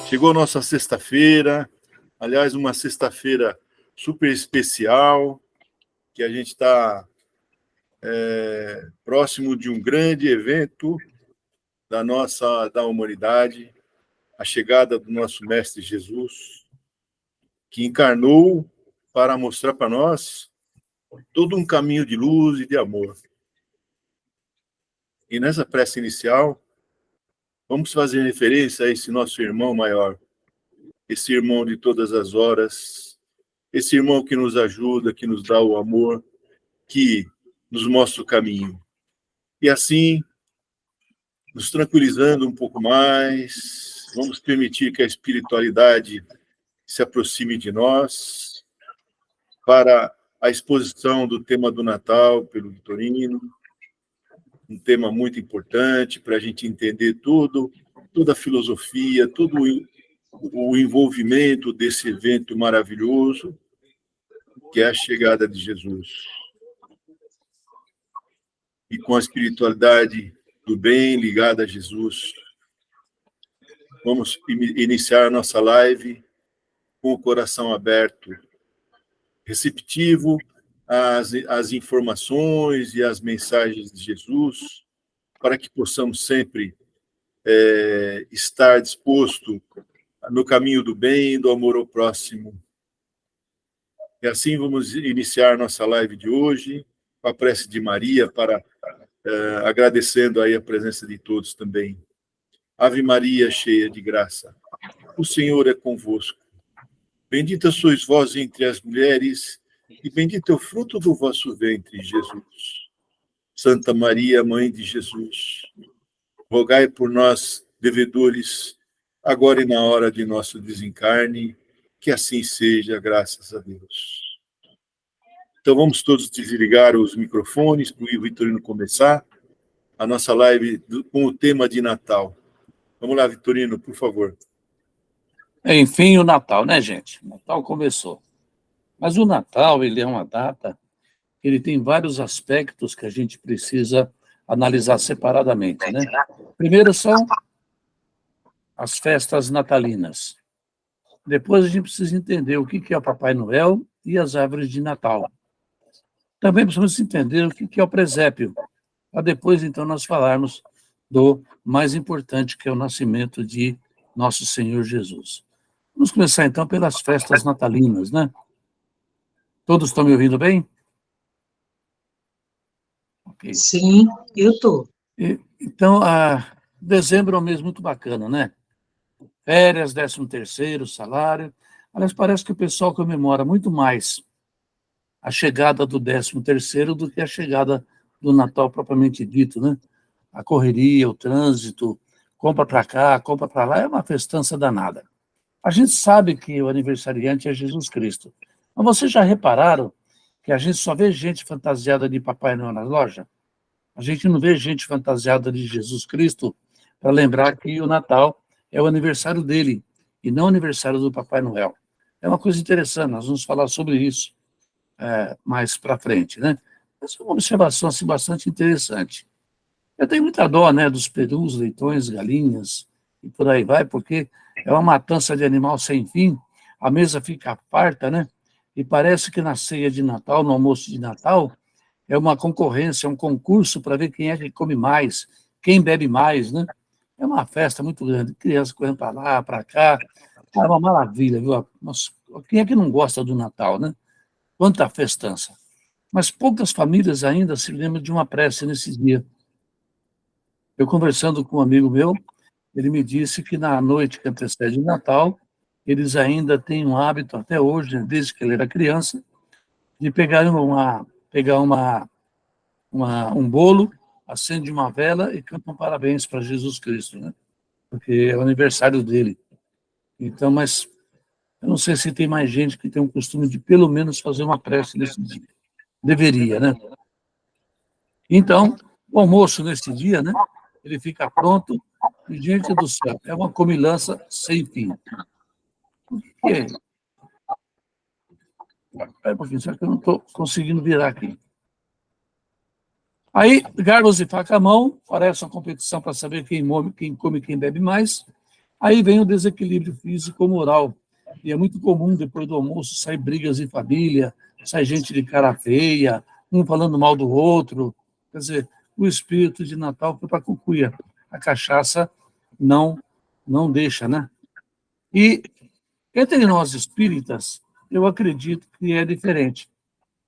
Chegou a nossa sexta-feira, aliás, uma sexta-feira super especial, que a gente está próximo de um grande evento da humanidade, a chegada do nosso Mestre Jesus, que encarnou para mostrar para nós todo um caminho de luz e de amor. E nessa prece inicial, vamos fazer referência a esse nosso irmão maior, esse irmão de todas as horas, esse irmão que nos ajuda, que nos dá o amor, que nos mostra o caminho. E assim, nos tranquilizando um pouco mais, vamos permitir que a espiritualidade se aproxime de nós para a exposição do tema do Natal pelo Vitorino, um tema muito importante para a gente entender toda a filosofia, todo o envolvimento desse evento maravilhoso, que é a chegada de Jesus. E com a espiritualidade do bem ligada a Jesus, vamos iniciar a nossa live com o coração aberto, receptivo às informações e às mensagens de Jesus, para que possamos sempre estar disposto no caminho do bem e do amor ao próximo. E assim vamos iniciar nossa live de hoje, com a prece de Maria, agradecendo aí a presença de todos também. Ave Maria, cheia de graça, o Senhor é convosco. Bendita sois vós entre as mulheres, e bendito é o fruto do vosso ventre, Jesus. Santa Maria, Mãe de Jesus, rogai por nós, devedores, agora e na hora de nosso desencarne, que assim seja, graças a Deus. Então vamos todos desligar os microfones para o Vitorino começar a nossa live com o tema de Natal. Vamos lá, Vitorino, por favor. Enfim, o Natal, né, gente? O Natal começou. Mas o Natal, ele é uma data, ele tem vários aspectos que a gente precisa analisar separadamente, né? Primeiro são as festas natalinas. Depois a gente precisa entender o que é o Papai Noel e as árvores de Natal. Também precisamos entender o que é o presépio, para depois, então, nós falarmos do mais importante, que é o nascimento de nosso Senhor Jesus. Vamos começar, então, pelas festas natalinas, né? Todos estão me ouvindo bem? Okay. Sim, eu estou. Então, dezembro é um mês muito bacana, né? Férias, 13º, salário. Aliás, parece que o pessoal comemora muito mais a chegada do 13º do que a chegada do Natal propriamente dito, né? A correria, o trânsito, compra para cá, compra para lá, é uma festança danada. A gente sabe que o aniversariante é Jesus Cristo. Mas vocês já repararam que a gente só vê gente fantasiada de Papai Noel na loja? A gente não vê gente fantasiada de Jesus Cristo para lembrar que o Natal é o aniversário dele e não o aniversário do Papai Noel. É uma coisa interessante, nós vamos falar sobre isso mais para frente, né? Essa é uma observação assim, bastante interessante. Eu tenho muita dó, né, dos perus, leitões, galinhas e por aí vai, porque é uma matança de animal sem fim, a mesa fica farta, né? E parece que na ceia de Natal, no almoço de Natal, é uma concorrência, um concurso para ver quem é que come mais, quem bebe mais, né? É uma festa muito grande, crianças correndo para lá, para cá, é uma maravilha, viu? Nossa, quem é que não gosta do Natal, né? Quanta festança. Mas poucas famílias ainda se lembram de uma prece nesse dia. Eu conversando com um amigo meu, ele me disse que na noite que antecede o Natal, eles ainda têm um hábito até hoje, desde que ele era criança, de pegar um bolo, acende uma vela e canta um parabéns para Jesus Cristo, né? Porque é o aniversário dele. Então, mas eu não sei se tem mais gente que tem o costume de pelo menos fazer uma prece nesse dia. Deveria, né? Então, o almoço nesse dia, né? Ele fica pronto e, gente do céu, é uma comilança sem fim. O que é? Espera um pouquinho, só que eu não estou conseguindo virar aqui. Aí, garfos e faca à mão, parece uma competição para saber quem come, quem bebe mais. Aí vem o desequilíbrio físico-moral, e é muito comum, depois do almoço, sair brigas em família, sai gente de cara feia, um falando mal do outro. Quer dizer, o espírito de Natal foi para a cucuia. A cachaça não deixa, né? E entre nós espíritas, eu acredito que é diferente.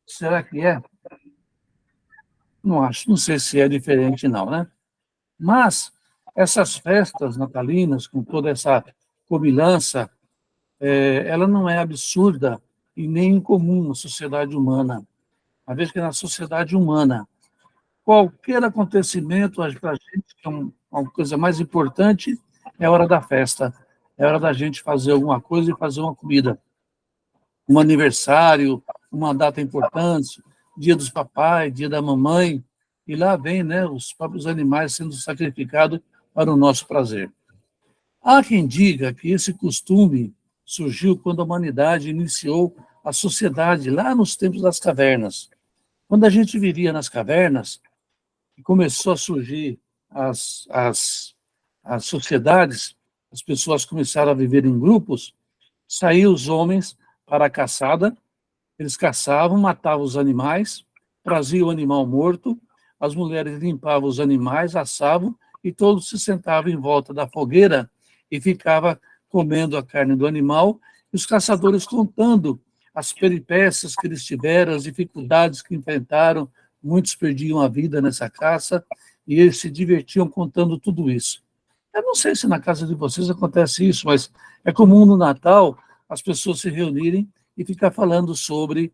Será que é? Não acho, não sei se é diferente não, né? Mas essas festas natalinas, com toda essa comilança, ela não é absurda e nem incomum na sociedade humana. Uma vez que na sociedade humana, qualquer acontecimento, para a gente, que é uma coisa mais importante, é a hora da festa. É hora da gente fazer alguma coisa e fazer uma comida. Um aniversário, uma data importante, dia dos papais, dia da mamãe, e lá vem, né, os próprios animais sendo sacrificados para o nosso prazer. Há quem diga que esse costume surgiu quando a humanidade iniciou a sociedade lá nos tempos das cavernas. Quando a gente vivia nas cavernas, e começou a surgir as sociedades, as pessoas começaram a viver em grupos, saíam os homens para a caçada, eles caçavam, matavam os animais, traziam o animal morto, as mulheres limpavam os animais, assavam, e todos se sentavam em volta da fogueira e ficavam comendo a carne do animal, e os caçadores contando as peripécias que eles tiveram, as dificuldades que enfrentaram, muitos perdiam a vida nessa caça, e eles se divertiam contando tudo isso. Eu não sei se na casa de vocês acontece isso, mas é comum no Natal as pessoas se reunirem e ficar falando sobre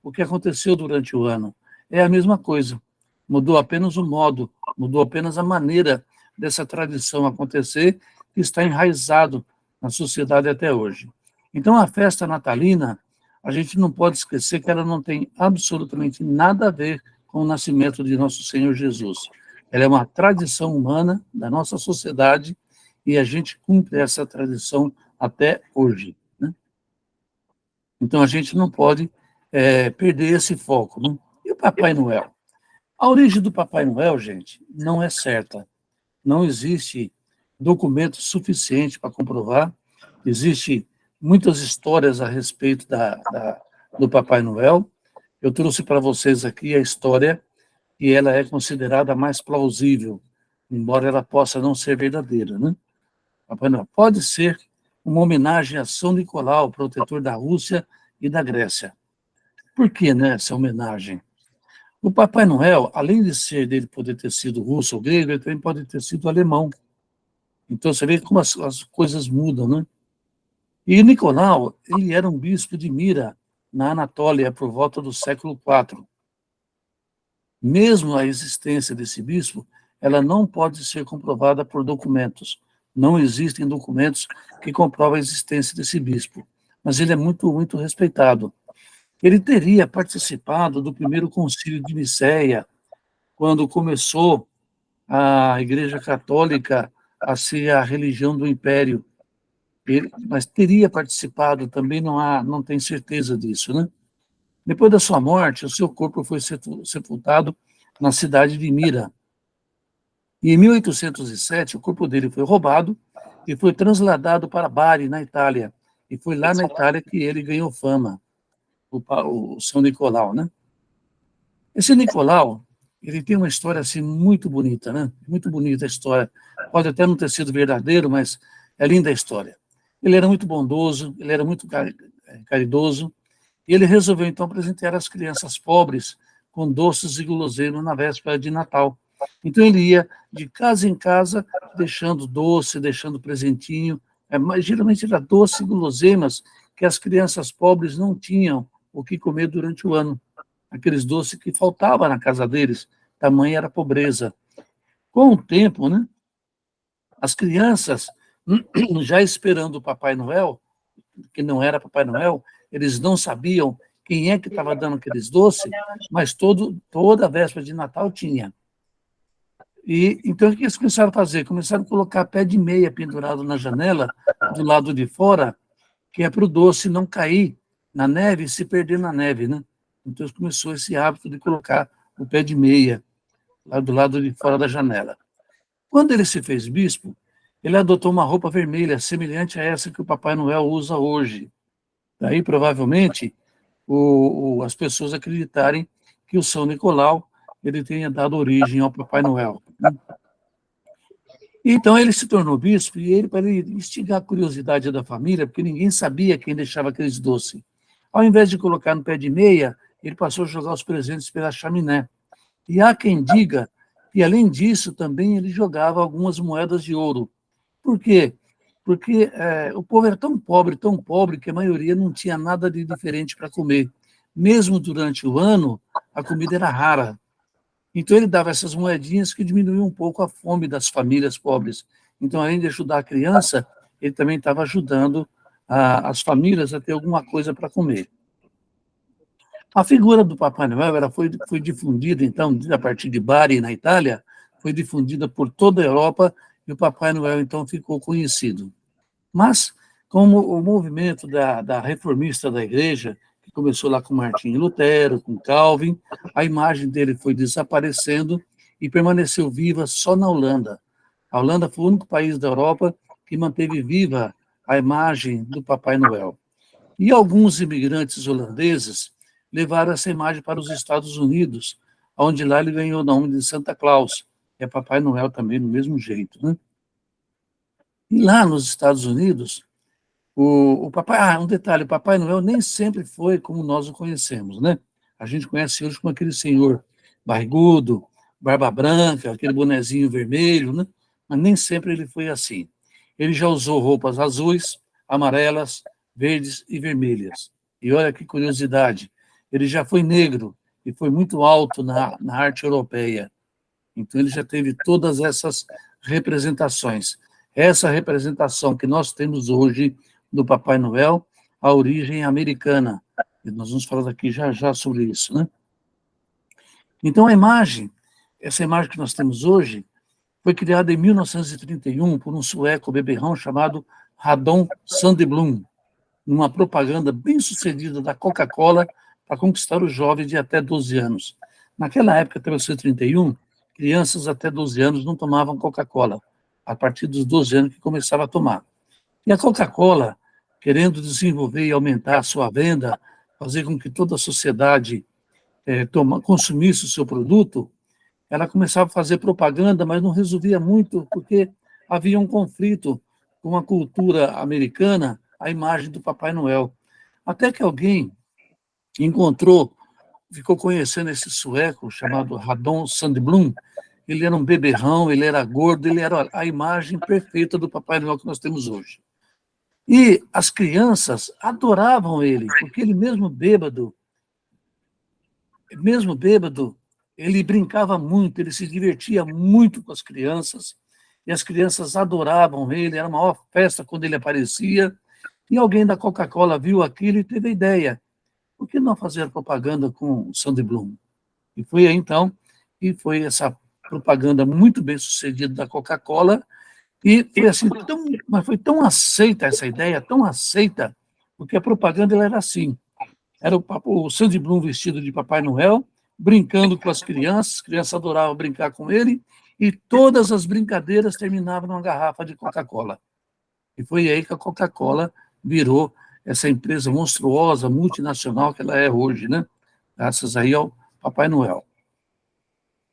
o que aconteceu durante o ano. É a mesma coisa, mudou apenas o modo, mudou apenas a maneira dessa tradição acontecer, que está enraizado na sociedade até hoje. Então, a festa natalina, a gente não pode esquecer que ela não tem absolutamente nada a ver com o nascimento de nosso Senhor Jesus. Ela é uma tradição humana da nossa sociedade e a gente cumpre essa tradição até hoje, né? Então, a gente não pode perder esse foco, né? E o Papai Noel? A origem do Papai Noel, gente, não é certa. Não existe documento suficiente para comprovar. Existem muitas histórias a respeito do Papai Noel. Eu trouxe para vocês aqui a história e ela é considerada mais plausível, embora ela possa não ser verdadeira, né? Papai Noel pode ser uma homenagem a São Nicolau, protetor da Rússia e da Grécia. Por que, né, essa homenagem? O Papai Noel, além dele poder ter sido russo ou grego, ele também pode ter sido alemão. Então, você vê como as coisas mudam, né? E Nicolau, ele era um bispo de Mira, na Anatólia, por volta do século IV. Mesmo a existência desse bispo, ela não pode ser comprovada por documentos. Não existem documentos que comprovam a existência desse bispo. Mas ele é muito, muito respeitado. Ele teria participado do primeiro concílio de Nicéia, quando começou a Igreja Católica a ser a religião do Império. Mas teria participado, também não tem certeza disso, né? Depois da sua morte, o seu corpo foi sepultado na cidade de Mira. E em 1807, o corpo dele foi roubado e foi trasladado para Bari, na Itália. E foi lá na Itália que ele ganhou fama, o São Nicolau, né? Esse Nicolau, ele tem uma história assim muito bonita, né? Muito bonita a história. Pode até não ter sido verdadeiro, mas é linda a história. Ele era muito bondoso, ele era muito caridoso, e ele resolveu então presentear as crianças pobres com doces e guloseimas na véspera de Natal. Então ele ia de casa em casa deixando doce, deixando presentinho, mas geralmente era doce e guloseimas que as crianças pobres não tinham o que comer durante o ano. Aqueles doces que faltavam na casa deles, tamanha era a pobreza. Com o tempo, né, as crianças, já esperando o Papai Noel, que não era Papai Noel, eles não sabiam quem é que estava dando aqueles doces, mas toda a véspera de Natal tinha. E então o que eles começaram a fazer? Começaram a colocar pé de meia pendurado na janela, do lado de fora, que é para o doce não cair na neve e se perder na neve, né? Então começou esse hábito de colocar o pé de meia lá do lado de fora da janela. Quando ele se fez bispo, ele adotou uma roupa vermelha, semelhante a essa que o Papai Noel usa hoje. Daí, provavelmente, as pessoas acreditarem que o São Nicolau ele tenha dado origem ao Papai Noel. Então, ele se tornou bispo, e para ele instigar a curiosidade da família, porque ninguém sabia quem deixava aqueles doces. Ao invés de colocar no pé de meia, ele passou a jogar os presentes pela chaminé. E há quem diga que, além disso, também ele jogava algumas moedas de ouro. Por quê? Porque o povo era tão pobre, que a maioria não tinha nada de diferente para comer. Mesmo durante o ano, a comida era rara. Então, ele dava essas moedinhas que diminuíam um pouco a fome das famílias pobres. Então, além de ajudar a criança, ele também estava ajudando as famílias a ter alguma coisa para comer. A figura do Papai Noel foi difundida, então, a partir de Bari, na Itália, foi difundida por toda a Europa, e o Papai Noel, então, ficou conhecido. Mas, como o movimento da reformista da igreja, que começou lá com Martinho Lutero, com Calvin, a imagem dele foi desaparecendo e permaneceu viva só na Holanda. A Holanda foi o único país da Europa que manteve viva a imagem do Papai Noel. E alguns imigrantes holandeses levaram essa imagem para os Estados Unidos, onde lá ele ganhou o nome de Santa Claus, que é Papai Noel também, do mesmo jeito, né? E lá nos Estados Unidos, um detalhe, o Papai Noel nem sempre foi como nós o conhecemos, né? A gente conhece hoje como aquele senhor barrigudo, barba branca, aquele bonezinho vermelho, né? Mas nem sempre ele foi assim. Ele já usou roupas azuis, amarelas, verdes e vermelhas. E olha que curiosidade, ele já foi negro e foi muito alto na arte europeia. Então, ele já teve todas essas representações. Essa representação que nós temos hoje do Papai Noel, a origem americana. E nós vamos falar aqui já sobre isso, né? Então, essa imagem que nós temos hoje, foi criada em 1931 por um sueco beberrão chamado Radon Sandblom, numa propaganda bem sucedida da Coca-Cola para conquistar os jovens de até 12 anos. Naquela época, até 1931, crianças até 12 anos não tomavam Coca-Cola, a partir dos 12 anos que começava a tomar. E a Coca-Cola, querendo desenvolver e aumentar a sua venda, fazer com que toda a sociedade consumisse o seu produto, ela começava a fazer propaganda, mas não resolvia muito, porque havia um conflito com a cultura americana, a imagem do Papai Noel. Até que alguém ficou conhecendo esse sueco chamado Radon Sandblom. Ele era um beberrão, ele era gordo, ele era a imagem perfeita do Papai Noel que nós temos hoje. E as crianças adoravam ele, porque ele mesmo bêbado, ele brincava muito, ele se divertia muito com as crianças, e as crianças adoravam ele, era a maior festa quando ele aparecia, e alguém da Coca-Cola viu aquilo e teve a ideia, por que não fazer propaganda com o Sandblom? E foi aí, então, que foi essa propaganda muito bem sucedida da Coca-Cola, e foi assim, mas foi tão aceita essa ideia, tão aceita, porque a propaganda ela era assim, era o Sandblom vestido de Papai Noel, brincando com as crianças adoravam brincar com ele, e todas as brincadeiras terminavam numa garrafa de Coca-Cola. E foi aí que a Coca-Cola virou essa empresa monstruosa, multinacional que ela é hoje, né? Graças aí ao Papai Noel.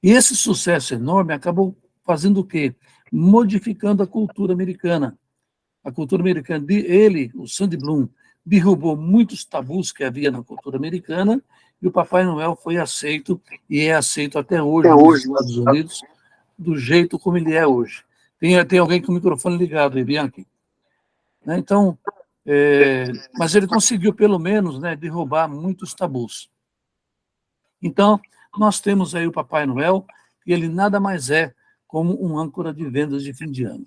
E esse sucesso enorme acabou fazendo o quê? Modificando a cultura americana. A cultura americana, o Sandblom, derrubou muitos tabus que havia na cultura americana, e o Papai Noel foi aceito, e é aceito até hoje nos Estados Unidos, do jeito como ele é hoje. Tem alguém com o microfone ligado aí, Bianchi? Né? Então, mas ele conseguiu, pelo menos, né, derrubar muitos tabus. Então, nós temos aí o Papai Noel, e ele nada mais é como um âncora de vendas de fim de ano.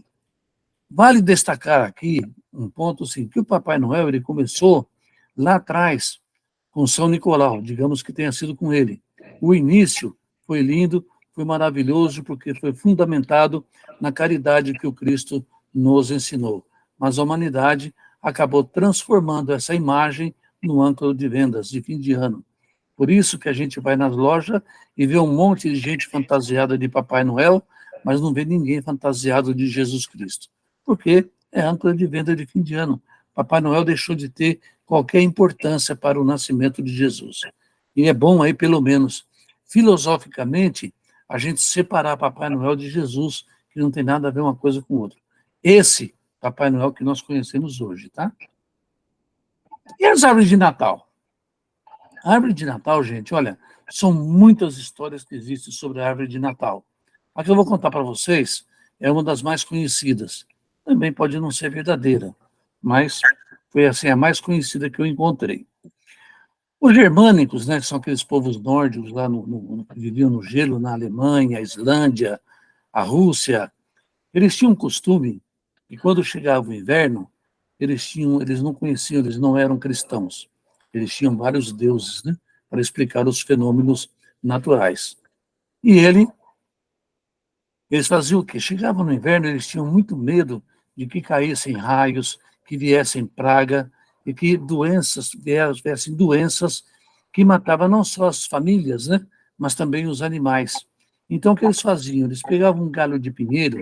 Vale destacar aqui um ponto, assim, que o Papai Noel ele começou lá atrás com São Nicolau, digamos que tenha sido com ele. O início foi lindo, foi maravilhoso, porque foi fundamentado na caridade que o Cristo nos ensinou. Mas a humanidade acabou transformando essa imagem no âncora de vendas de fim de ano. Por isso que a gente vai nas lojas e vê um monte de gente fantasiada de Papai Noel, mas não vê ninguém fantasiado de Jesus Cristo. porque é âncora de venda de fim de ano. Papai Noel deixou de ter qualquer importância para o nascimento de Jesus. E é bom aí, pelo menos, filosoficamente, a gente separar Papai Noel de Jesus, que não tem nada a ver uma coisa com outra. Esse Papai Noel que nós conhecemos hoje, tá? E as árvores de Natal? A árvore de Natal, gente, olha, são muitas histórias que existem sobre a árvore de Natal. A que eu vou contar para vocês é uma das mais conhecidas. Também pode não ser verdadeira, mas foi assim a mais conhecida que eu encontrei. Os germânicos, né, que são aqueles povos nórdicos lá que viviam no gelo, na Alemanha, a Islândia, a Rússia, eles tinham um costume que quando chegava o inverno, eles não conheciam, eles não eram cristãos. Eles tinham vários deuses, né, para explicar os fenômenos naturais. E eles faziam o quê? Chegavam no inverno, eles tinham muito medo de que caíssem raios, que viessem praga, e que viessem doenças que matavam não só as famílias, né, mas também os animais. Então, o que eles faziam? Eles pegavam um galho de pinheiro,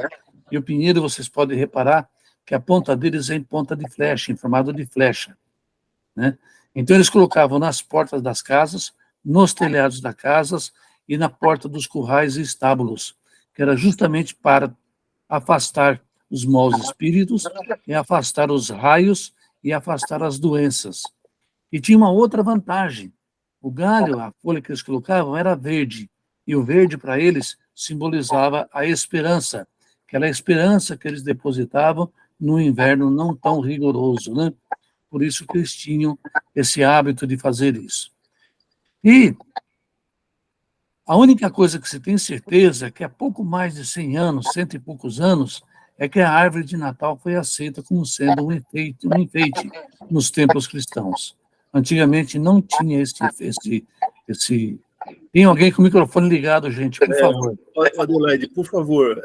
e o pinheiro, vocês podem reparar, que a ponta deles é em ponta de flecha, em formato de flecha, né? Então, eles colocavam nas portas das casas, nos telhados das casas e na porta dos currais e estábulos, que era justamente para afastar os maus espíritos e afastar os raios e afastar as doenças. E tinha uma outra vantagem. O galho, a folha que eles colocavam, era verde. E o verde, para eles, simbolizava a esperança, aquela esperança que eles depositavam no inverno não tão rigoroso, né? Por isso que eles tinham esse hábito de fazer isso. E a única coisa que se tem certeza é que há pouco mais de 100 anos, cento e poucos anos, é que a árvore de Natal foi aceita como sendo um enfeite nos templos cristãos. Antigamente não tinha esse... Tem alguém com o microfone ligado, gente, por favor. Adelaide, por favor,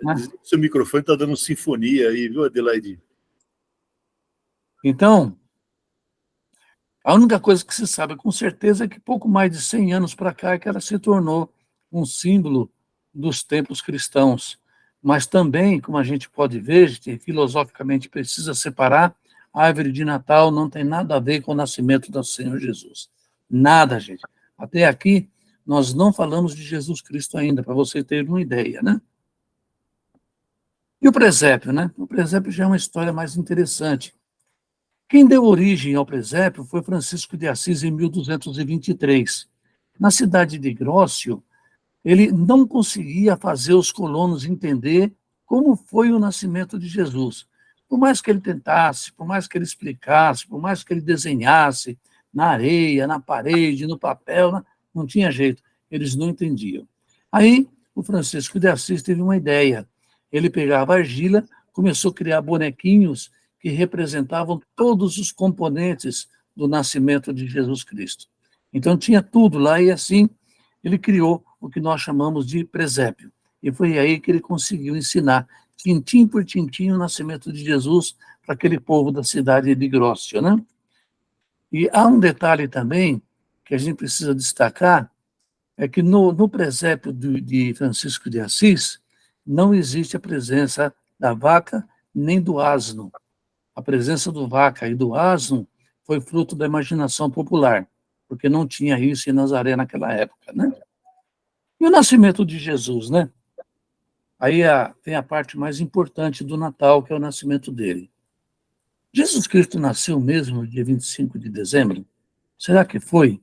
Né? seu microfone está dando sinfonia aí, viu, Adelaide? Então, a única coisa que se sabe com certeza é que pouco mais de 100 anos para cá é que ela se tornou um símbolo dos templos cristãos. Mas também, como a gente pode ver, a gente filosoficamente precisa separar, a árvore de Natal não tem nada a ver com o nascimento do Senhor Jesus. Nada, gente. Até aqui, nós não falamos de Jesus Cristo ainda, para você ter uma ideia, né? E o presépio, né? O presépio já é uma história mais interessante. Quem deu origem ao presépio foi Francisco de Assis em 1223. Na cidade de Grócio, ele não conseguia fazer os colonos entender como foi o nascimento de Jesus. Por mais que ele tentasse, por mais que ele explicasse, por mais que ele desenhasse na areia, na parede, no papel, não tinha jeito, eles não entendiam. Aí, o Francisco de Assis teve uma ideia. Ele pegava argila, começou a criar bonequinhos que representavam todos os componentes do nascimento de Jesus Cristo. Então, tinha tudo lá, e assim ele criou o que nós chamamos de presépio. E foi aí que ele conseguiu ensinar, tintim por tintim, o nascimento de Jesus para aquele povo da cidade de Grócio, né? E há um detalhe também que a gente precisa destacar, é que no presépio de Francisco de Assis não existe a presença da vaca nem do asno. A presença do vaca e do asno foi fruto da imaginação popular, porque não tinha isso em Nazaré naquela época, né? E o nascimento de Jesus, né? Aí tem a parte mais importante do Natal, que é o nascimento dele. Jesus Cristo nasceu mesmo no dia 25 de dezembro? Será que foi?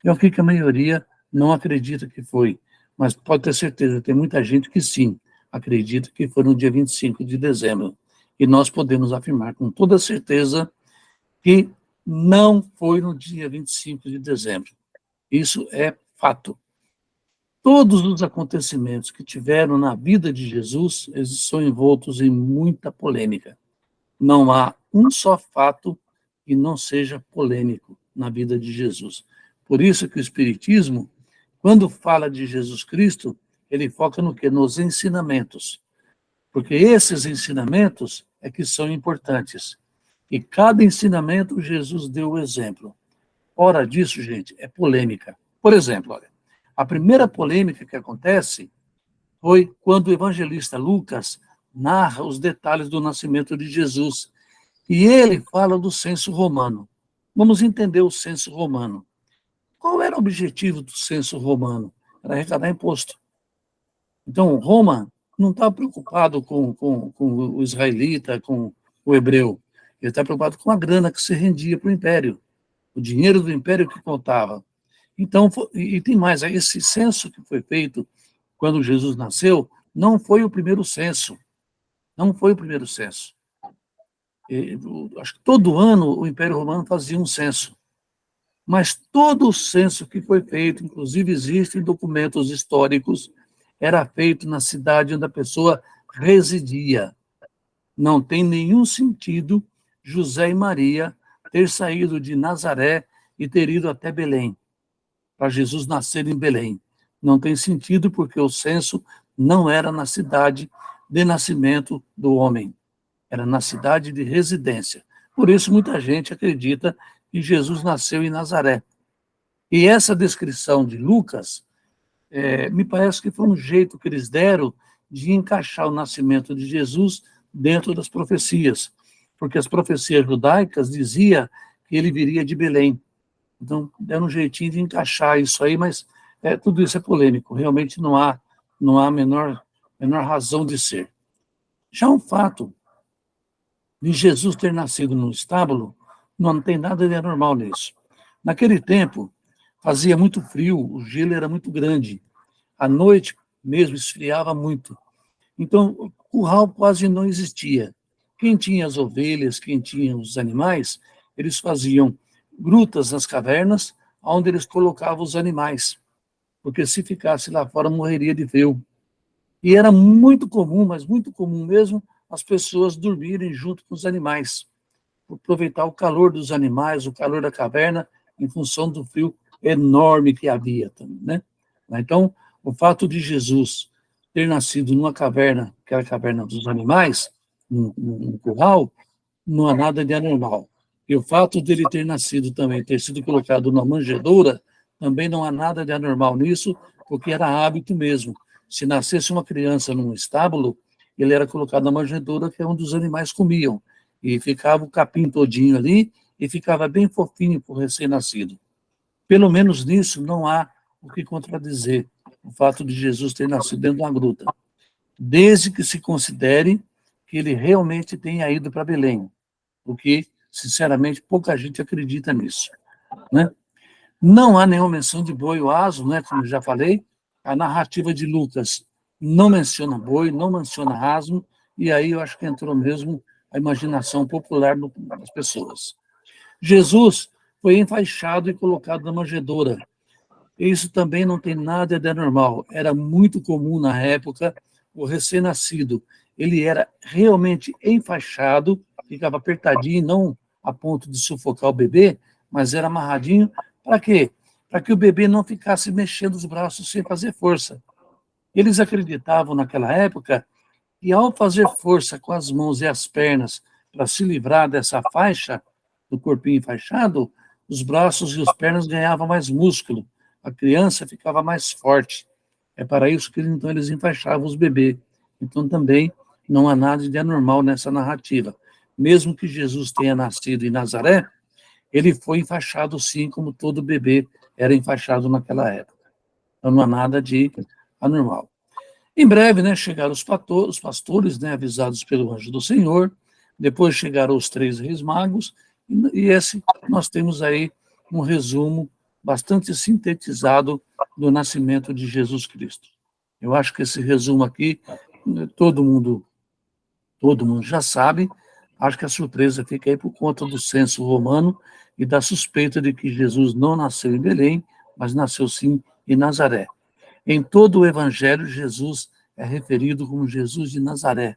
É o que a maioria não acredita que foi, mas pode ter certeza, tem muita gente que sim, acredita que foi no dia 25 de dezembro. E nós podemos afirmar com toda certeza que não foi no dia 25 de dezembro. Isso é fato. Todos os acontecimentos que tiveram na vida de Jesus, eles são envoltos em muita polêmica. Não há um só fato que não seja polêmico na vida de Jesus. Por isso que o Espiritismo, quando fala de Jesus Cristo, ele foca no quê? Nos ensinamentos. Porque esses ensinamentos é que são importantes. E cada ensinamento, Jesus deu o exemplo. Fora disso, gente, é polêmica. Por exemplo, olha, a primeira polêmica que acontece foi quando o evangelista Lucas narra os detalhes do nascimento de Jesus. E ele fala do censo romano. Vamos entender o censo romano. Qual era o objetivo do censo romano? Era arrecadar imposto. Então, Roma não está preocupado com o israelita, com o hebreu. Ele está preocupado com a grana que se rendia para o império. O dinheiro do império que contava. Então, e tem mais, esse censo que foi feito quando Jesus nasceu, não foi o primeiro censo. Não foi o primeiro censo. Acho que todo ano o Império Romano fazia um censo. Mas todo o censo que foi feito, inclusive existem documentos históricos, era feito na cidade onde a pessoa residia. Não tem nenhum sentido José e Maria ter saído de Nazaré e ter ido até Belém, para Jesus nascer em Belém. Não tem sentido porque o censo não era na cidade de nascimento do homem, era na cidade de residência. Por isso, muita gente acredita que Jesus nasceu em Nazaré. E essa descrição de Lucas, me parece que foi um jeito que eles deram de encaixar o nascimento de Jesus dentro das profecias, porque as profecias judaicas diziam que ele viria de Belém. Então, deram um jeitinho de encaixar isso aí, mas tudo isso é polêmico, realmente não há menor razão de ser. Já o fato de Jesus ter nascido num estábulo, não tem nada de anormal nisso. Naquele tempo, fazia muito frio, o gelo era muito grande, à noite mesmo esfriava muito. Então, o curral quase não existia. Quem tinha as ovelhas, quem tinha os animais, eles faziam grutas nas cavernas, onde eles colocavam os animais, porque se ficasse lá fora morreria de frio. E era muito comum, mas muito comum mesmo, as pessoas dormirem junto com os animais, aproveitar o calor dos animais, o calor da caverna, em função do frio enorme que havia também, né? Então, o fato de Jesus ter nascido numa caverna, que era a caverna dos animais, num curral, não há nada de anormal. E o fato dele ter nascido também, ter sido colocado numa manjedoura, também não há nada de anormal nisso, porque era hábito mesmo. Se nascesse uma criança num estábulo, ele era colocado na manjedoura, que é onde os animais comiam. E ficava o capim todinho ali, e ficava bem fofinho para o recém-nascido. Pelo menos nisso não há o que contradizer o fato de Jesus ter nascido dentro de uma gruta, desde que se considere que ele realmente tenha ido para Belém, porque, sinceramente, pouca gente acredita nisso, né? Não há nenhuma menção de boi ou asno, né, como eu já falei. A narrativa de Lucas não menciona boi, não menciona asno, e aí eu acho que entrou mesmo a imaginação popular das pessoas. Jesus foi enfaixado e colocado na manjedoura. Isso também não tem nada de anormal. Era muito comum na época o recém-nascido. Ele era realmente enfaixado, ficava apertadinho, não a ponto de sufocar o bebê, mas era amarradinho. Para quê? Para que o bebê não ficasse mexendo os braços sem fazer força. Eles acreditavam naquela época que ao fazer força com as mãos e as pernas para se livrar dessa faixa, do corpinho enfaixado, os braços e as pernas ganhavam mais músculo, a criança ficava mais forte. É para isso que então eles enfaixavam os bebês. Então também não há nada de anormal nessa narrativa. Mesmo que Jesus tenha nascido em Nazaré, ele foi enfaixado sim, como todo bebê era enfaixado naquela época. Então não há nada de anormal. Em breve, né, chegaram os pastores, né, avisados pelo anjo do Senhor, depois chegaram os 3 reis magos, e esse nós temos aí um resumo bastante sintetizado do nascimento de Jesus Cristo. Eu acho que esse resumo aqui, todo mundo já sabe, acho que a surpresa fica aí por conta do censo romano e da suspeita de que Jesus não nasceu em Belém, mas nasceu sim em Nazaré. Em todo o Evangelho, Jesus é referido como Jesus de Nazaré,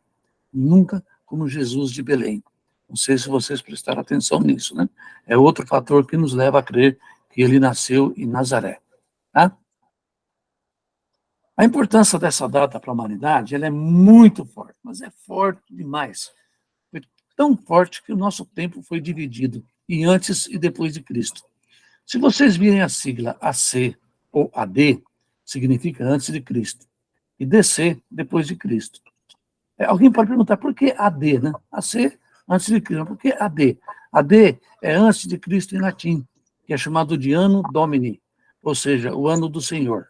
nunca como Jesus de Belém. Não sei se vocês prestaram atenção nisso, né? É outro fator que nos leva a crer que ele nasceu em Nazaré. Tá? A importância dessa data para a humanidade, ela é muito forte, mas é forte demais. Foi tão forte que o nosso tempo foi dividido em antes e depois de Cristo. Se vocês virem a sigla AC ou AD, significa antes de Cristo, e DC, depois de Cristo. Alguém pode perguntar, por que AD, né? AC, antes de Cristo. Por que AD? AD é antes de Cristo em latim, que é chamado de Anno Domini, ou seja, o ano do Senhor.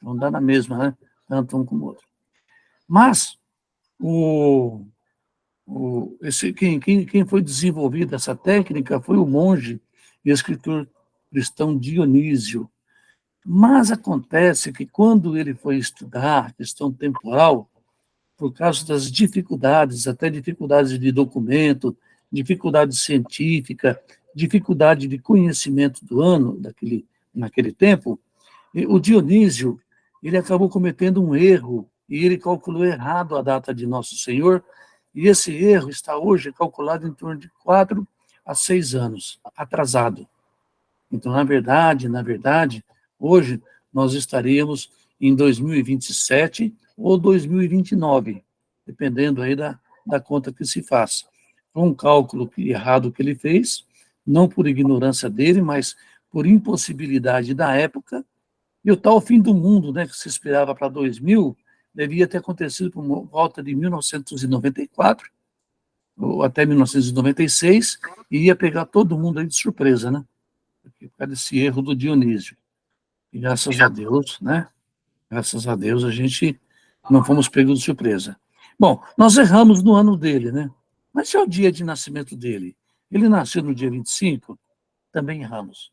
Não dá na mesma, né? Tanto um como o outro. Mas, quem foi desenvolvido essa técnica foi o monge e escritor cristão Dionísio. Mas acontece que quando ele foi estudar a questão temporal, por causa das dificuldades, até dificuldades de documento, dificuldade científica, dificuldade de conhecimento do ano naquele tempo, o Dionísio, ele acabou cometendo um erro e ele calculou errado a data de Nosso Senhor, e esse erro está hoje calculado em torno de 4 a 6 anos, atrasado. Então, na verdade, hoje nós estaríamos em 2027 ou 2029, dependendo aí da conta que se faça. Foi um cálculo errado que ele fez, não por ignorância dele, mas por impossibilidade da época, e o tal fim do mundo, né, que se esperava para 2000, devia ter acontecido por volta de 1994, ou até 1996, e ia pegar todo mundo aí de surpresa, né? Por causa desse erro do Dionísio. E graças a Deus, né? Graças a Deus a gente não fomos pegos de surpresa. Bom, nós erramos no ano dele, né? Mas se é o dia de nascimento dele, ele nasceu no dia 25, também erramos.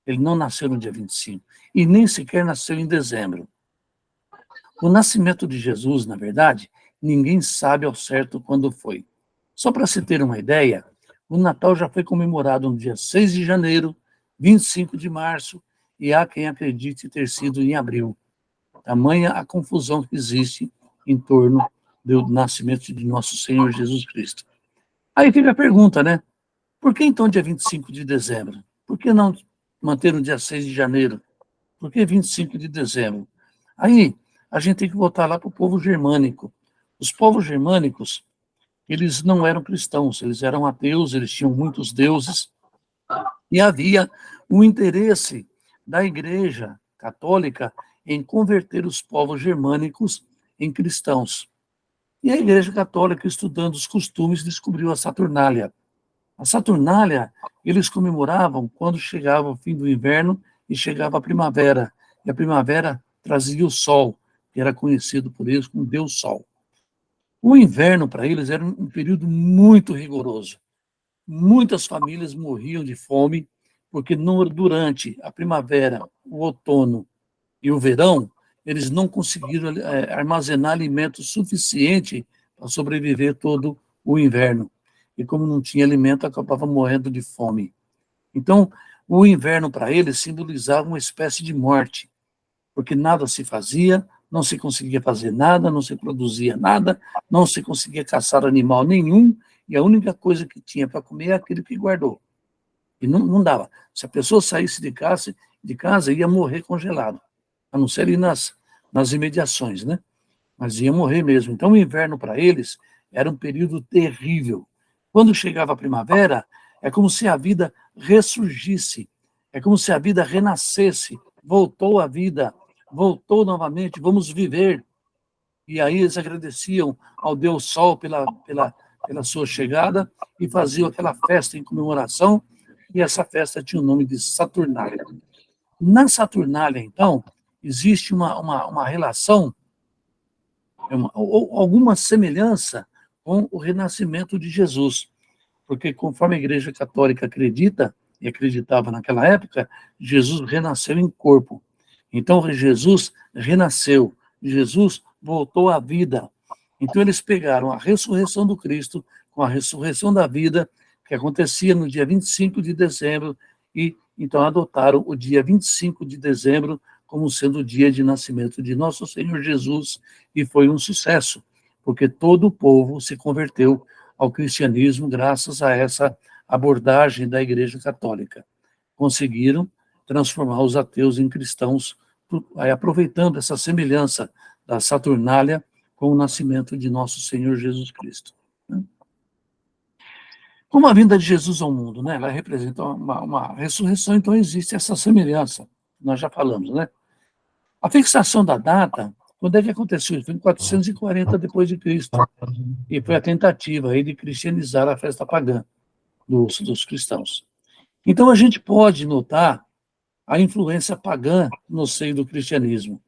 Ele não nasceu no dia 25, e nem sequer nasceu em dezembro. O nascimento de Jesus, na verdade, ninguém sabe ao certo quando foi. Só para se ter uma ideia, o Natal já foi comemorado no dia 6 de janeiro, 25 de março, e há quem acredite ter sido em abril. Tamanha a confusão que existe em torno do nascimento de nosso Senhor Jesus Cristo. Aí fica a pergunta, né? Por que então dia 25 de dezembro? Por que não manter no dia 6 de janeiro? Por que 25 de dezembro? Aí a gente tem que voltar lá para o povo germânico. Os povos germânicos, eles não eram cristãos, eles eram ateus, eles tinham muitos deuses, e havia um interesse da Igreja Católica em converter os povos germânicos em cristãos. E a Igreja Católica, estudando os costumes, descobriu a Saturnália. A Saturnália, eles comemoravam quando chegava o fim do inverno e chegava a primavera. E a primavera trazia o sol, que era conhecido por eles como Deus Sol. O inverno, para eles, era um período muito rigoroso. Muitas famílias morriam de fome, porque durante a primavera, o outono e o verão, eles não conseguiram armazenar alimento suficiente para sobreviver todo o inverno. E como não tinha alimento, acabava morrendo de fome. Então, o inverno para eles simbolizava uma espécie de morte, porque nada se fazia, não se conseguia fazer nada, não se produzia nada, não se conseguia caçar animal nenhum, e a única coisa que tinha para comer é aquilo que guardou. E não dava. Se a pessoa saísse de casa, ia morrer congelado, a não ser ir nas imediações, né? Mas ia morrer mesmo. Então, o inverno para eles era um período terrível. Quando chegava a primavera, é como se a vida ressurgisse, é como se a vida renascesse, voltou a vida, voltou novamente, vamos viver. E aí eles agradeciam ao Deus Sol pela sua chegada e faziam aquela festa em comemoração, e essa festa tinha o nome de Saturnália. Na Saturnália, então, existe uma relação, ou alguma semelhança com o renascimento de Jesus, porque conforme a Igreja Católica acredita, e acreditava naquela época, Jesus renasceu em corpo. Então, Jesus renasceu, Jesus voltou à vida. Então, eles pegaram a ressurreição do Cristo com a ressurreição da vida, que acontecia no dia 25 de dezembro, e então adotaram o dia 25 de dezembro como sendo o dia de nascimento de nosso Senhor Jesus, e foi um sucesso, porque todo o povo se converteu ao cristianismo graças a essa abordagem da Igreja Católica. Conseguiram transformar os ateus em cristãos, aproveitando essa semelhança da Saturnália com o nascimento de nosso Senhor Jesus Cristo. Como a vinda de Jesus ao mundo, né, ela representa uma ressurreição, então existe essa semelhança, nós já falamos, né? A fixação da data Quando é que aconteceu isso? Foi em 440 depois de Cristo. E foi a tentativa aí de cristianizar a festa pagã dos cristãos. Então, a gente pode notar a influência pagã no seio do cristianismo.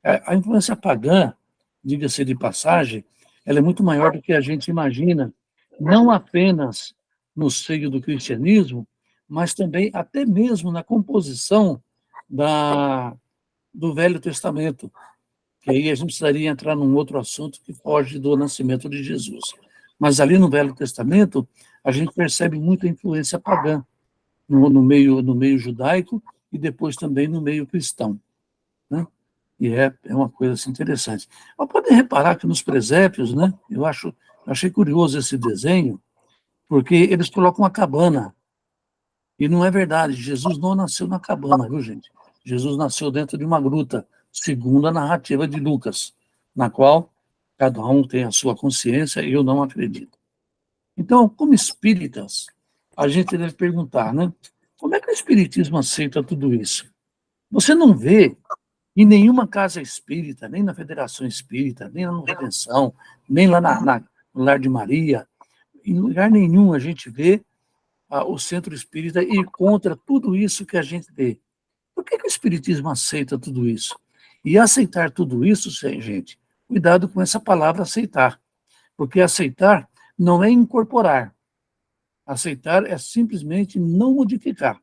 A influência pagã, diga-se de passagem, ela é muito maior do que a gente imagina, não apenas no seio do cristianismo, mas também até mesmo na composição do Velho Testamento, que aí a gente precisaria entrar num outro assunto que foge do nascimento de Jesus. Mas ali no Velho Testamento, a gente percebe muita influência pagã no meio judaico e depois também no meio cristão, né? E é uma coisa assim, interessante. Mas podem reparar que nos presépios, né, achei curioso esse desenho, porque eles colocam uma cabana. E não é verdade, Jesus não nasceu na cabana, viu, gente? Jesus nasceu dentro de uma gruta, segundo a narrativa de Lucas, na qual cada um tem a sua consciência e eu não acredito. Então, como espíritas, a gente deve perguntar, né? Como é que o espiritismo aceita tudo isso? Você não vê em nenhuma casa espírita, nem na Federação Espírita, nem na Redenção, nem lá no Lar de Maria, em lugar nenhum a gente vê o Centro Espírita ir contra tudo isso que a gente vê. Por que o Espiritismo aceita tudo isso? E aceitar tudo isso, gente, cuidado com essa palavra aceitar, porque aceitar não é incorporar. Aceitar é simplesmente não modificar.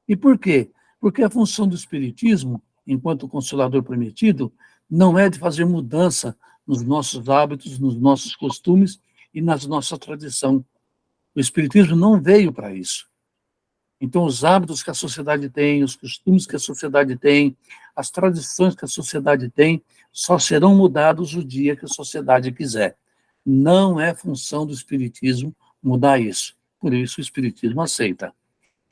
E por quê? Porque a função do Espiritismo, enquanto Consolador prometido, não é de fazer mudança nos nossos hábitos, nos nossos costumes e nas nossa tradição. O Espiritismo não veio para isso. Então, os hábitos que a sociedade tem, os costumes que a sociedade tem, as tradições que a sociedade tem, só serão mudados o dia que a sociedade quiser. Não é função do Espiritismo mudar isso. Por isso, o Espiritismo aceita.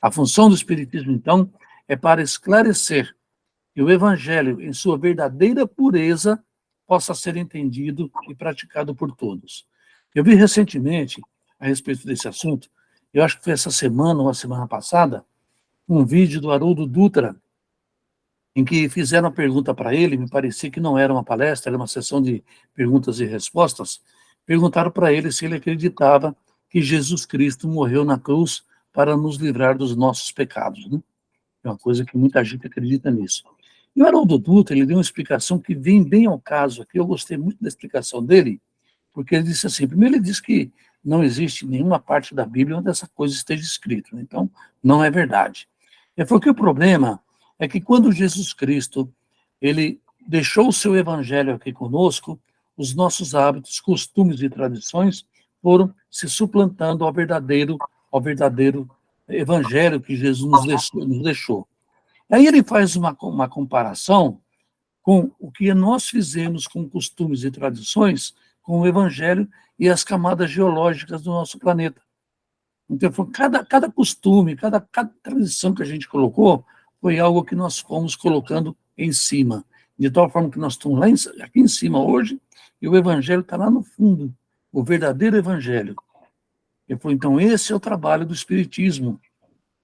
A função do Espiritismo, então, é para esclarecer que o Evangelho, em sua verdadeira pureza, possa ser entendido e praticado por todos. Eu vi recentemente, a respeito desse assunto, eu acho que foi essa semana ou a semana passada, um vídeo do Haroldo Dutra, em que fizeram uma pergunta para ele, me parecia que não era uma palestra, era uma sessão de perguntas e respostas, perguntaram para ele se ele acreditava que Jesus Cristo morreu na cruz para nos livrar dos nossos pecados, né? É uma coisa que muita gente acredita nisso. E o Haroldo Dutra, ele deu uma explicação que vem bem ao caso aqui, eu gostei muito da explicação dele, porque ele disse assim, primeiro ele disse que não existe nenhuma parte da Bíblia onde essa coisa esteja escrita, né? Então não é verdade. Ele falou que o problema é que quando Jesus Cristo, ele deixou o seu evangelho aqui conosco, os nossos hábitos, costumes e tradições foram se suplantando ao verdadeiro evangelho que Jesus nos deixou. Aí ele faz uma comparação com o que nós fizemos com costumes e tradições, com o evangelho e as camadas geológicas do nosso planeta. Então, cada costume, cada tradição que a gente colocou, foi algo que nós fomos colocando em cima. De tal forma que nós estamos aqui em cima hoje, e o evangelho está lá no fundo, o verdadeiro evangelho. Ele falou, então, esse é o trabalho do Espiritismo.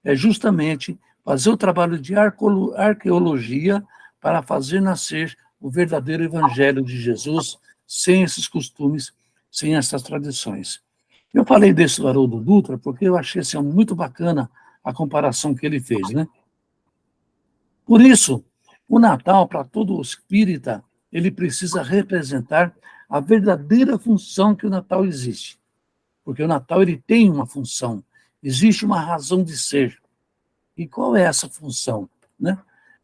É justamente fazer o trabalho de arqueologia para fazer nascer o verdadeiro evangelho de Jesus, sem esses costumes, sem essas tradições. Eu falei desse do Haroldo Dutra porque eu achei assim, muito bacana a comparação que ele fez, né? Por isso, o Natal, para todo espírita, ele precisa representar a verdadeira função que o Natal existe. Porque o Natal ele tem uma função, existe uma razão de ser. E qual é essa função? Né?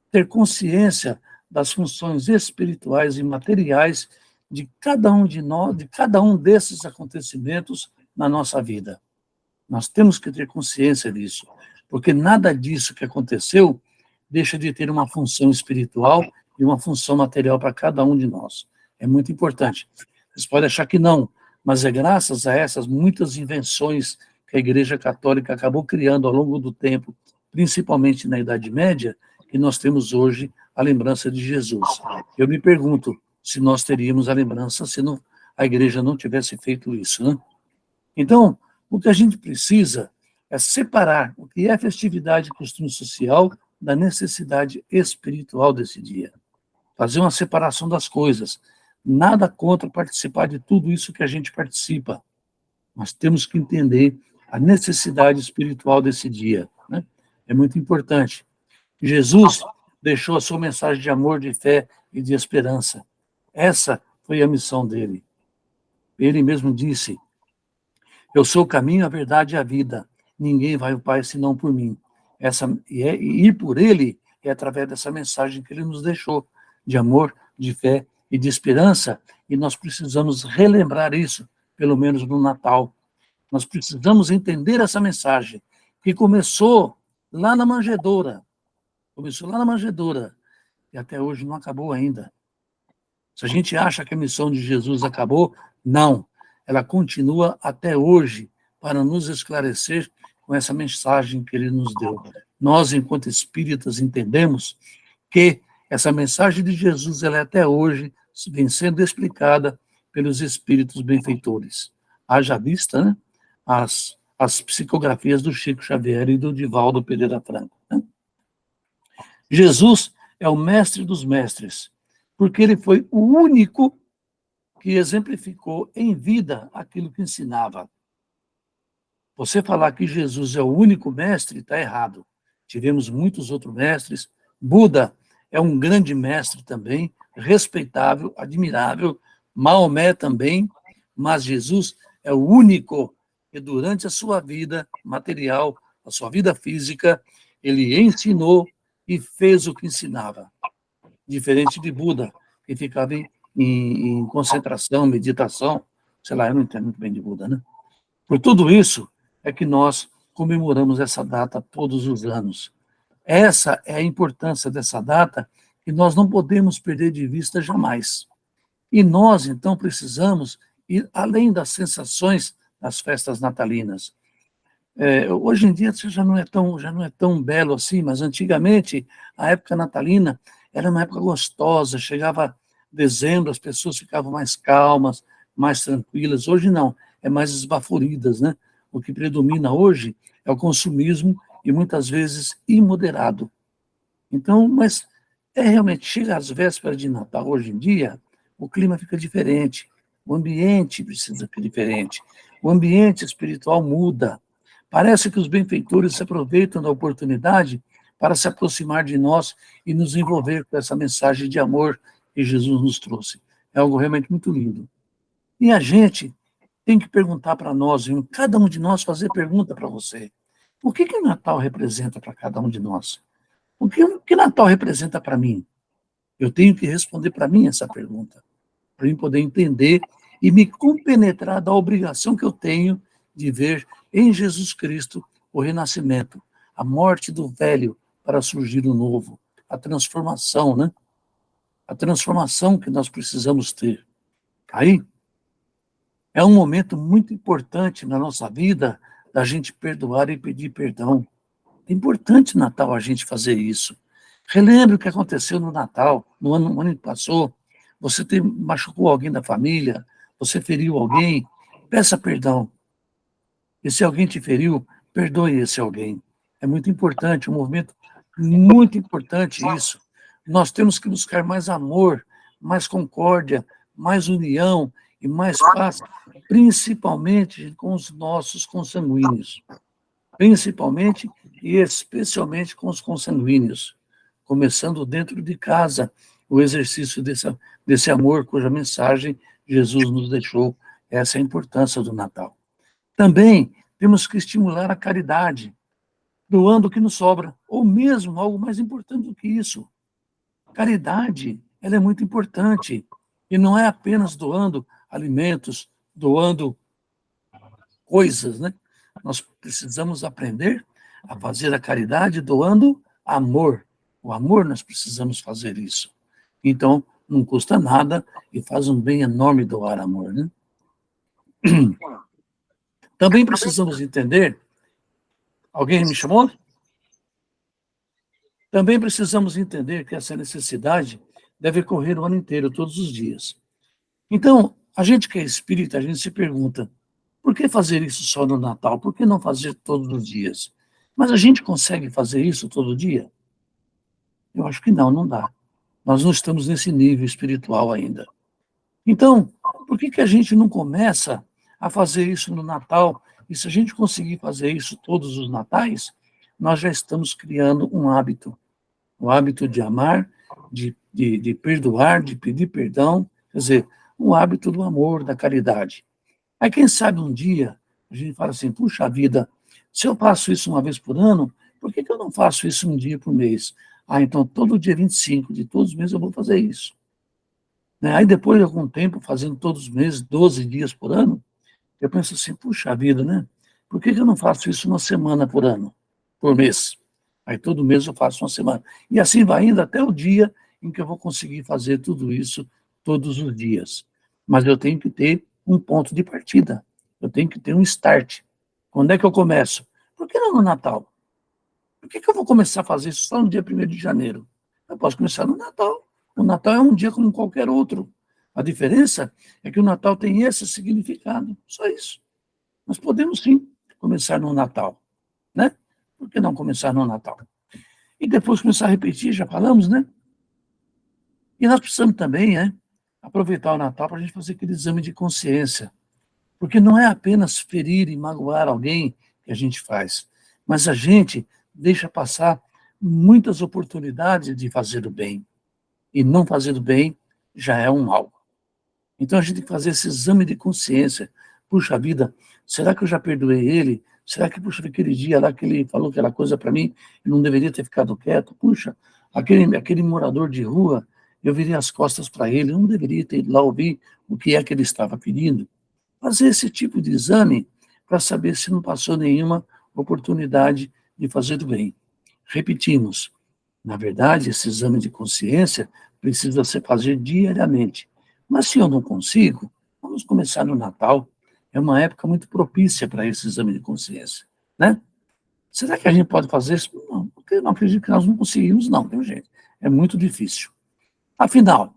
Ter consciência das funções espirituais e materiais de cada um de nós, de cada um desses acontecimentos na nossa vida. Nós temos que ter consciência disso, porque nada disso que aconteceu deixa de ter uma função espiritual e uma função material para cada um de nós. É muito importante. Vocês podem achar que não, mas é graças a essas muitas invenções que a Igreja Católica acabou criando ao longo do tempo, principalmente na Idade Média, que nós temos hoje a lembrança de Jesus. Eu me pergunto se nós teríamos a lembrança se a Igreja não tivesse feito isso, né? Então, o que a gente precisa é separar o que é festividade e costume social da necessidade espiritual desse dia. fazer uma separação das coisas. Nada contra participar de tudo isso que a gente participa. Nós temos que entender a necessidade espiritual desse dia, né? É muito importante. Jesus deixou a sua mensagem de amor, de fé e de esperança. Essa foi a missão dele. Ele mesmo disse: eu sou o caminho, a verdade e a vida. Ninguém vai ao Pai senão por mim. E ir por ele é através dessa mensagem que ele nos deixou, de amor, de fé e de esperança, e nós precisamos relembrar isso, pelo menos no Natal. Nós precisamos entender essa mensagem, que começou lá na manjedoura. Começou lá na manjedoura, e até hoje não acabou ainda. Se a gente acha que a missão de Jesus acabou, não. Ela continua até hoje, para nos esclarecer com essa mensagem que ele nos deu. Nós, enquanto espíritas, entendemos que essa mensagem de Jesus, ela até hoje vem sendo explicada pelos espíritos benfeitores. Haja vista, né, as psicografias do Chico Xavier e do Divaldo Pereira Franco, né? Jesus é o mestre dos mestres, porque ele foi o único que exemplificou em vida aquilo que ensinava. Você falar que Jesus é o único mestre, está errado. Tivemos muitos outros mestres. Buda é um grande mestre também, respeitável, admirável. Maomé também, mas Jesus é o único que durante a sua vida material, a sua vida física, ele ensinou e fez o que ensinava. Diferente de Buda, que ficava em concentração, meditação, sei lá, eu não entendo muito bem de Buda, né? Por tudo isso é que nós comemoramos essa data todos os anos. Essa é a importância dessa data que nós não podemos perder de vista jamais. E nós, então, precisamos ir além das sensações das festas natalinas. Hoje em dia já não é tão belo assim, mas antigamente a época natalina era uma época gostosa, chegava dezembro, as pessoas ficavam mais calmas, mais tranquilas. Hoje não, é mais esbaforidas, né? O que predomina hoje é o consumismo e muitas vezes imoderado. Então, mas realmente, chega às vésperas de Natal hoje em dia, o clima fica diferente, o ambiente precisa ficar diferente, o ambiente espiritual muda. Parece que os benfeitores se aproveitam da oportunidade para se aproximar de nós e nos envolver com essa mensagem de amor que Jesus nos trouxe. É algo realmente muito lindo. E a gente tem que perguntar para nós, cada um de nós fazer pergunta para você. O que o Natal representa para cada um de nós? O que Natal representa para mim? Eu tenho que responder para mim essa pergunta, para mim poder entender e me compenetrar da obrigação que eu tenho de ver em Jesus Cristo o renascimento, a morte do velho para surgir o novo, a transformação, né? A transformação que nós precisamos ter. Aí, é um momento muito importante na nossa vida da gente perdoar e pedir perdão. É importante no Natal a gente fazer isso. Relembre o que aconteceu no Natal, no ano que passou. Você machucou alguém da família, você feriu alguém, peça perdão. E se alguém te feriu, perdoe esse alguém. É muito importante, um movimento muito importante isso. Nós temos que buscar mais amor, mais concórdia, mais união e mais paz, principalmente com os nossos consanguíneos. Principalmente e especialmente com os consanguíneos. Começando dentro de casa, o exercício desse amor, cuja mensagem Jesus nos deixou. Essa é a importância do Natal. Também temos que estimular a caridade, doando o que nos sobra, ou mesmo algo mais importante do que isso. Caridade, ela é muito importante, e não é apenas doando alimentos, doando coisas, né? Nós precisamos aprender a fazer a caridade doando amor. O amor, nós precisamos fazer isso. Então, não custa nada e faz um bem enorme doar amor, né? Também precisamos entender... Alguém me chamou? Também precisamos entender que essa necessidade deve ocorrer o ano inteiro, todos os dias. Então, a gente que é espírita, a gente se pergunta, por que fazer isso só no Natal? Por que não fazer todos os dias? Mas a gente consegue fazer isso todo dia? Eu acho que não dá. Nós não estamos nesse nível espiritual ainda. Então, por que a gente não começa a fazer isso no Natal? E se a gente conseguir fazer isso todos os natais, nós já estamos criando um hábito. O hábito de amar, de perdoar, de pedir perdão. Quer dizer, um hábito do amor, da caridade. Aí, quem sabe um dia, a gente fala assim, puxa vida, se eu faço isso uma vez por ano, por que eu não faço isso um dia por mês? Ah, então todo dia 25 de todos os meses eu vou fazer isso. Né? Aí depois de algum tempo, fazendo todos os meses, 12 dias por ano, eu penso assim, puxa vida, né? Por que eu não faço isso uma semana por ano, por mês? Aí todo mês eu faço uma semana. E assim vai indo até o dia em que eu vou conseguir fazer tudo isso todos os dias. Mas eu tenho que ter um ponto de partida. Eu tenho que ter um start. Quando é que eu começo? Por que não no Natal? Por que eu vou começar a fazer isso só no dia 1º de janeiro? Eu posso começar no Natal. O Natal é um dia como qualquer outro. A diferença é que o Natal tem esse significado. Só isso. Nós podemos, sim, começar no Natal. Né? Por que não começar no Natal? E depois começar a repetir, já falamos, né? E nós precisamos também, aproveitar o Natal para a gente fazer aquele exame de consciência. Porque não é apenas ferir e magoar alguém que a gente faz, mas a gente deixa passar muitas oportunidades de fazer o bem. E não fazer o bem já é um mal. Então a gente tem que fazer esse exame de consciência. Puxa vida, será que eu já perdoei ele? Será que, puxa, aquele dia lá que ele falou aquela coisa para mim, eu não deveria ter ficado quieto? Puxa, aquele morador de rua, eu virei as costas para ele, eu não deveria ter ido lá ouvir o que é que ele estava pedindo. Fazer esse tipo de exame para saber se não passou nenhuma oportunidade de fazer o bem. Repetimos, na verdade, esse exame de consciência precisa ser fazer diariamente. Mas se eu não consigo, vamos começar no Natal. É uma época muito propícia para esse exame de consciência, né? Será que a gente pode fazer isso? Não, porque eu não acredito que nós não conseguimos, não, viu, gente? É muito difícil. Afinal,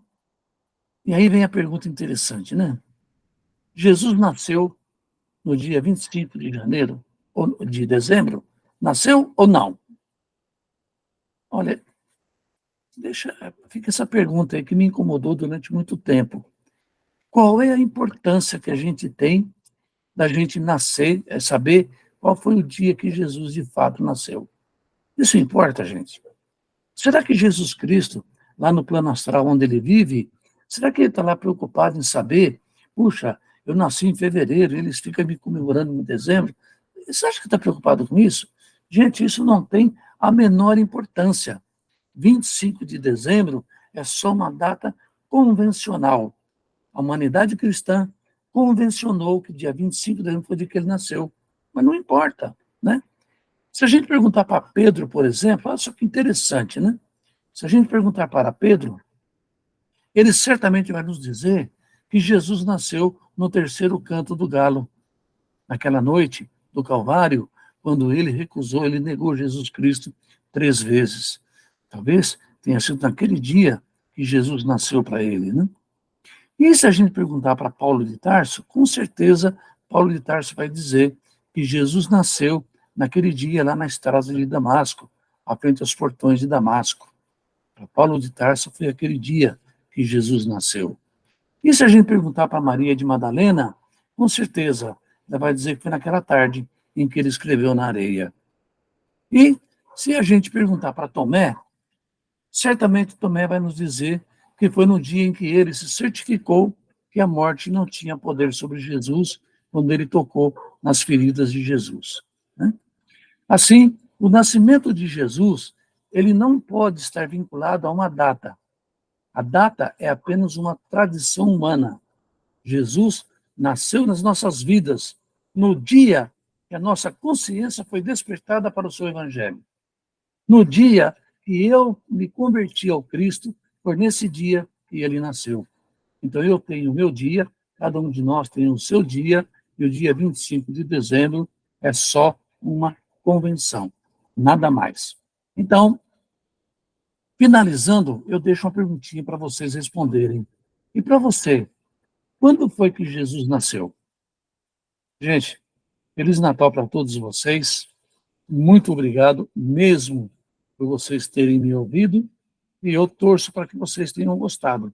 e aí vem a pergunta interessante, né? Jesus nasceu no dia 25 de janeiro, ou de dezembro? Nasceu ou não? Olha, fica essa pergunta aí que me incomodou durante muito tempo. Qual é a importância que a gente tem da gente nascer, saber qual foi o dia que Jesus de fato nasceu? Isso importa, gente? Será que Jesus Cristo, lá no plano astral onde ele vive, será que ele está lá preocupado em saber, puxa, eu nasci em fevereiro, eles ficam me comemorando em dezembro? Você acha que está preocupado com isso? Gente, isso não tem a menor importância. 25 de dezembro é só uma data convencional. A humanidade cristã convencionou que dia 25 de dezembro foi o dia que ele nasceu. Mas não importa, né? Se a gente perguntar para Pedro, por exemplo, olha só que interessante, né? Se a gente perguntar para Pedro, ele certamente vai nos dizer que Jesus nasceu no 3º canto do galo. Naquela noite do Calvário, quando ele recusou, ele negou Jesus Cristo 3 vezes. Talvez tenha sido naquele dia que Jesus nasceu para ele, né? E se a gente perguntar para Paulo de Tarso, com certeza Paulo de Tarso vai dizer que Jesus nasceu naquele dia lá na estrada de Damasco, à frente aos portões de Damasco. Para Paulo de Tarso foi aquele dia que Jesus nasceu. E se a gente perguntar para Maria de Madalena, com certeza ela vai dizer que foi naquela tarde em que ele escreveu na areia. E se a gente perguntar para Tomé, certamente Tomé vai nos dizer que foi no dia em que ele se certificou que a morte não tinha poder sobre Jesus, quando ele tocou nas feridas de Jesus, né? Assim, o nascimento de Jesus, ele não pode estar vinculado a uma data. A data é apenas uma tradição humana. Jesus nasceu nas nossas vidas no dia que a nossa consciência foi despertada para o seu evangelho. No dia que eu me converti ao Cristo, foi nesse dia que ele nasceu. Então eu tenho o meu dia, cada um de nós tem o seu dia, e o dia 25 de dezembro é só uma convenção, nada mais. Então, finalizando, eu deixo uma perguntinha para vocês responderem. E para você, quando foi que Jesus nasceu? Gente, Feliz Natal para todos vocês. Muito obrigado mesmo por vocês terem me ouvido. E eu torço para que vocês tenham gostado.